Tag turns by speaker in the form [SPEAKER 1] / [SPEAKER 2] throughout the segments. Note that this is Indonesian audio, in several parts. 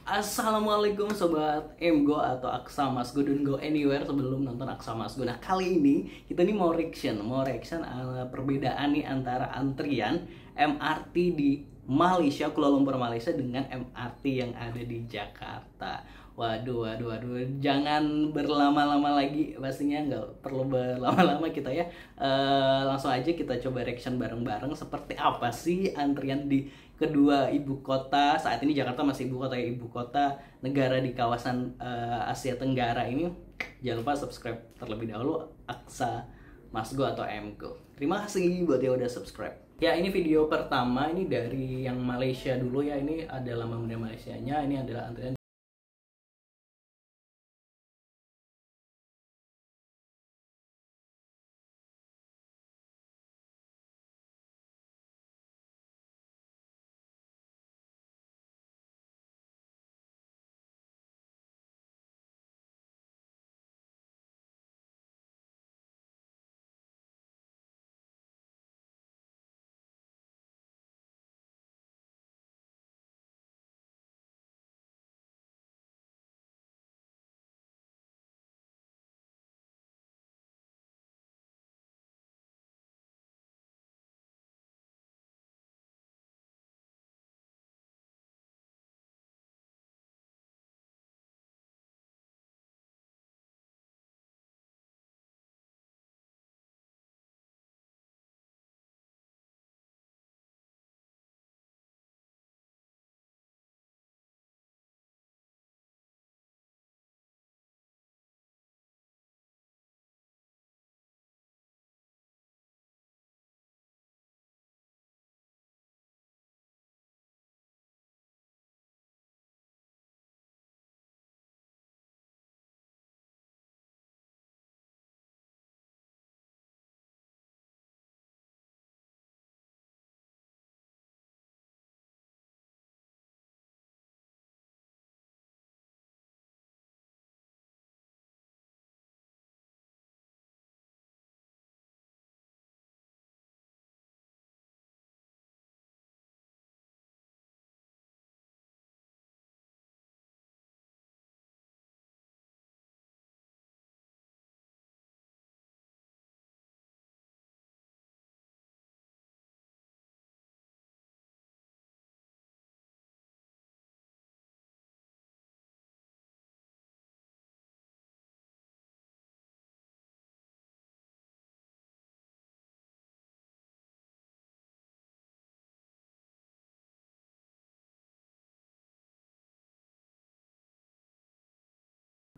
[SPEAKER 1] Assalamualaikum sobat Emgo atau Aksa Mas Go Don't Go Anywhere sebelum nonton Aksa Mas Go. Nah kali ini kita nih mau reaction perbedaan nih antara antrian MRT di Malaysia, Kuala Lumpur Malaysia dengan MRT yang ada di Jakarta. Waduh, jangan berlama-lama lagi, pastinya nggak perlu berlama-lama kita ya. Langsung aja kita coba reaction bareng-bareng seperti apa sih antrian di kedua ibu kota. Saat ini Jakarta masih ibu kota negara di kawasan Asia Tenggara ini. Jangan lupa subscribe terlebih dahulu Aksa Masgo atau Mgo. Terima kasih buat yang udah subscribe. Ya, ini video pertama ini dari yang Malaysia dulu ya. Ini adalah member Malaysianya. Ini adalah antrian.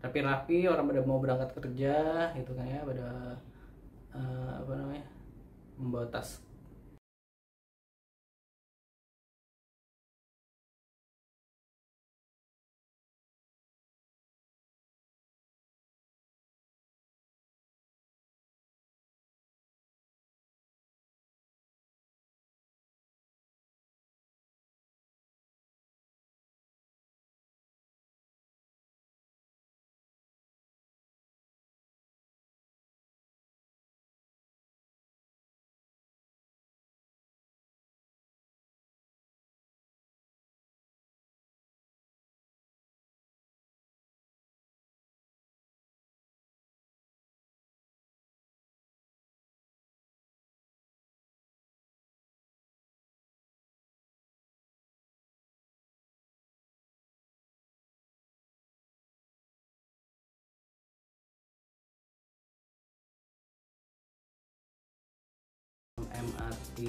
[SPEAKER 1] Rapi-rapi orang pada mau berangkat kerja gitu kan ya, pada apa namanya, membawa tas. MRT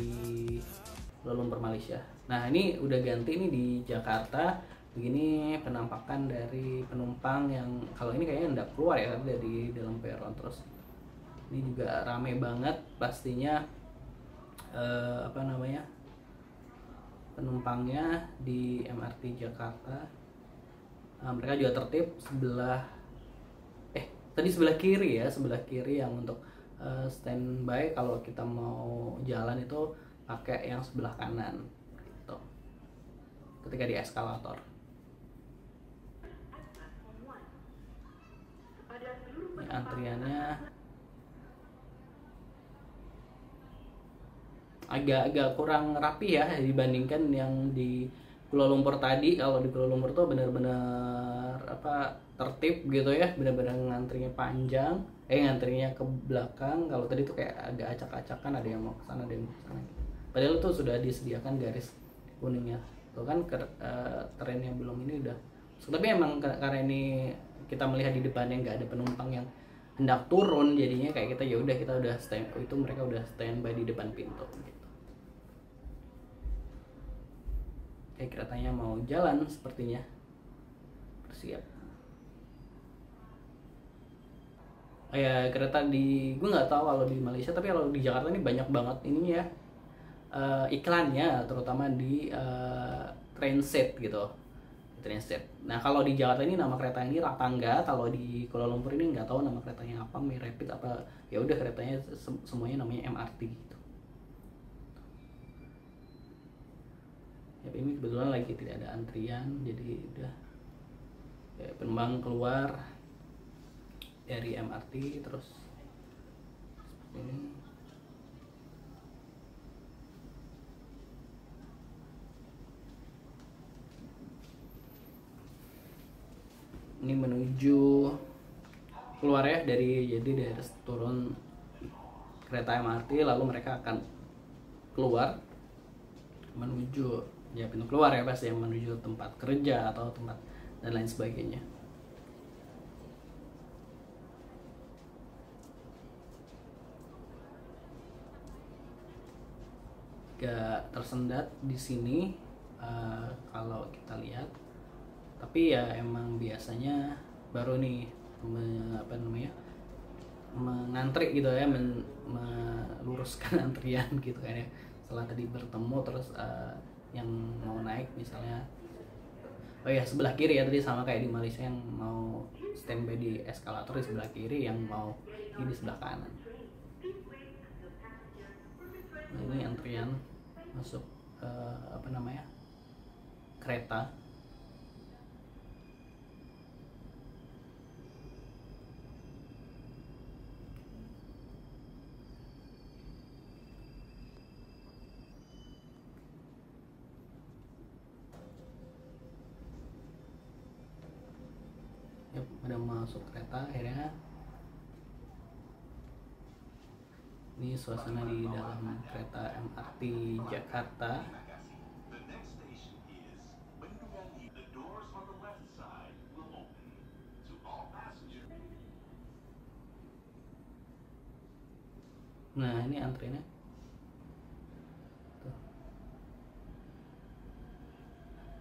[SPEAKER 1] Kuala Lumpur Malaysia. Nah ini udah ganti nih di Jakarta. Begini penampakan dari penumpang yang kalau ini kayaknya nggak keluar ya, tapi dari dalam peron. Terus ini juga rame banget pastinya, apa namanya, penumpangnya di MRT Jakarta. Mereka juga tertib tadi sebelah kiri ya, sebelah kiri yang untuk standby. Kalau kita mau jalan itu pakai yang sebelah kanan gitu, ketika di eskalator. Ini antriannya agak kurang rapi ya dibandingkan yang di Kuala Lumpur tadi, kalau di Kuala Lumpur tuh benar-benar apa, tertib gitu ya, benar-benar ngantrinya panjang, ngantrinya ke belakang. Kalau tadi tuh kayak agak acak-acakan, ada yang mau ke sana, ada yang mau ke sana gitu. Padahal tuh sudah disediakan garis kuningnya. Tuh kan trennya belum ini udah. Tapi emang karena ini kita melihat di depannya nggak ada penumpang yang hendak turun, jadinya kayak kita ya udah, kita udah stand, itu mereka udah standby di depan pintu gitu. Kayak keretanya mau jalan sepertinya, bersiap. Ya kereta di, gue nggak tahu kalau di Malaysia, tapi kalau di Jakarta ini banyak banget ini ya, iklannya, terutama di transit gitu, transit. Nah kalau di Jakarta ini nama kereta ini Ratangga, kalau di Kuala Lumpur ini nggak tahu nama keretanya apa, Mi Rapid apa, ya udah keretanya semuanya namanya MRT gitu. Ya, ini kebetulan lagi tidak ada antrian, jadi udah ya, penumpang keluar dari MRT terus seperti ini menuju keluar ya, jadi dari turun kereta MRT, lalu mereka akan keluar menuju ya pintu keluar ya pasti, yang menuju tempat kerja atau tempat dan lain sebagainya. Gak tersendat di sini kalau kita lihat, tapi ya emang biasanya baru nih apa namanya, mengantri gitu ya, meluruskan antrian gitu kan ya, setelah tadi bertemu terus yang mau naik misalnya, oh ya sebelah kiri ya, tadi sama kayak di Malaysia, yang mau standby di eskalator di sebelah kiri, yang mau ini di sebelah kanan. Nah, ini antrian masuk apa namanya, kereta. Udah masuk kereta akhirnya. Ini suasana di dalam kereta MRT Jakarta. Nah ini antriannya.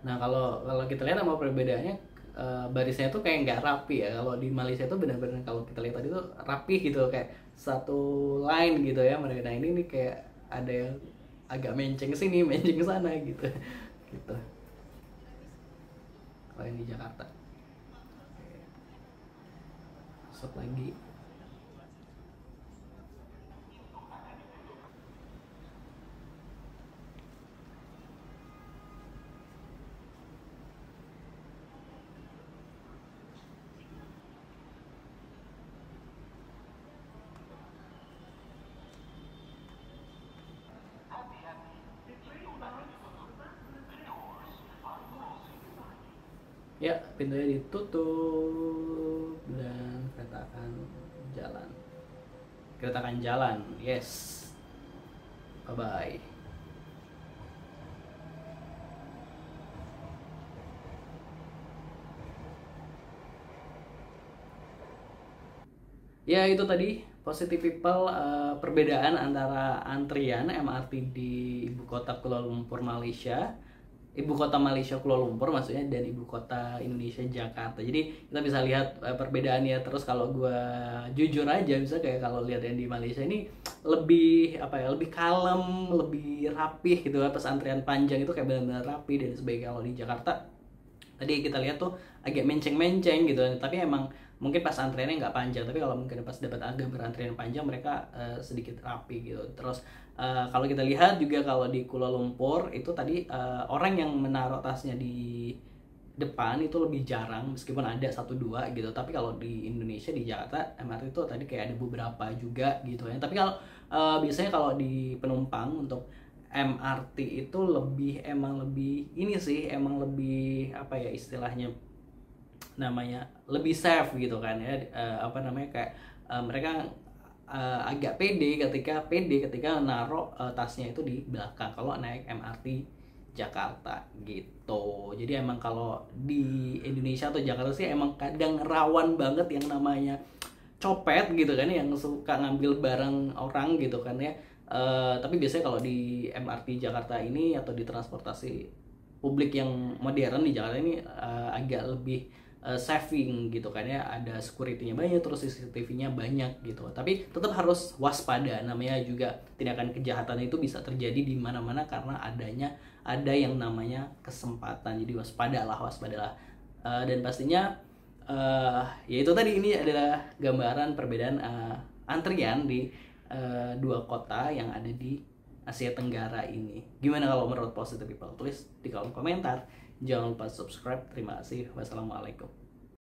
[SPEAKER 1] Nah kalau kita lihat sama perbedaannya, barisnya tuh kayak nggak rapi ya. Kalau di Malaysia tuh benar-benar, kalau kita lihat tadi tuh rapi gitu, kayak satu line gitu ya mereka. Nah ini kayak ada yang agak menceng sini, menceng sana gitu, gitu. Kalau ini Jakarta, masuk lagi. Ya, pintunya ditutup dan kereta akan jalan. Kereta akan jalan, yes. Bye bye. Ya itu tadi positive people, perbedaan antara antrian MRT di ibu kota Kuala Lumpur Malaysia, ibu kota Malaysia Kuala Lumpur maksudnya, dan ibu kota Indonesia Jakarta. Jadi kita bisa lihat perbedaannya. Terus kalau gue jujur aja, bisa kayak kalau lihat yang di Malaysia ini lebih apa ya, lebih kalem, lebih rapih gitu ya. Pas antrian panjang itu kayak benar-benar rapi dan sebagainya. Kalau di Jakarta tadi kita lihat tuh agak menceng-menceng gitu, tapi emang mungkin pas antriannya nggak panjang, tapi kalau mungkin pas dapat agak berantrian panjang mereka sedikit rapi gitu. Terus kalau kita lihat juga kalau di Kuala Lumpur itu tadi orang yang menaruh tasnya di depan itu lebih jarang, meskipun ada satu dua gitu. Tapi kalau di Indonesia, di Jakarta MRT itu tadi kayak ada beberapa juga gitu ya. Tapi kalau biasanya kalau di penumpang untuk MRT itu emang lebih ini sih, emang lebih apa ya istilahnya namanya, lebih safe gitu kan ya. Apa namanya, kayak mereka agak pede ketika naruh tasnya itu di belakang kalau naik MRT Jakarta gitu. Jadi emang kalau di Indonesia atau Jakarta sih emang kadang rawan banget yang namanya copet gitu kan, yang suka ngambil barang orang gitu kan ya. Tapi biasanya kalau di MRT Jakarta ini atau di transportasi publik yang modern di Jakarta ini agak lebih saving gitu kan ya, ada security-nya banyak, terus CCTV-nya banyak gitu. Tapi tetap harus waspada, namanya juga tindakan kejahatan itu bisa terjadi di mana-mana karena ada yang namanya kesempatan. Jadi waspadalah. Dan pastinya ya itu tadi, ini adalah gambaran perbedaan antrian di dua kota yang ada di Asia Tenggara ini. Gimana kalau menurut Positive People? Tulis di kolom komentar. Jangan lupa subscribe. Terima kasih. Wassalamualaikum.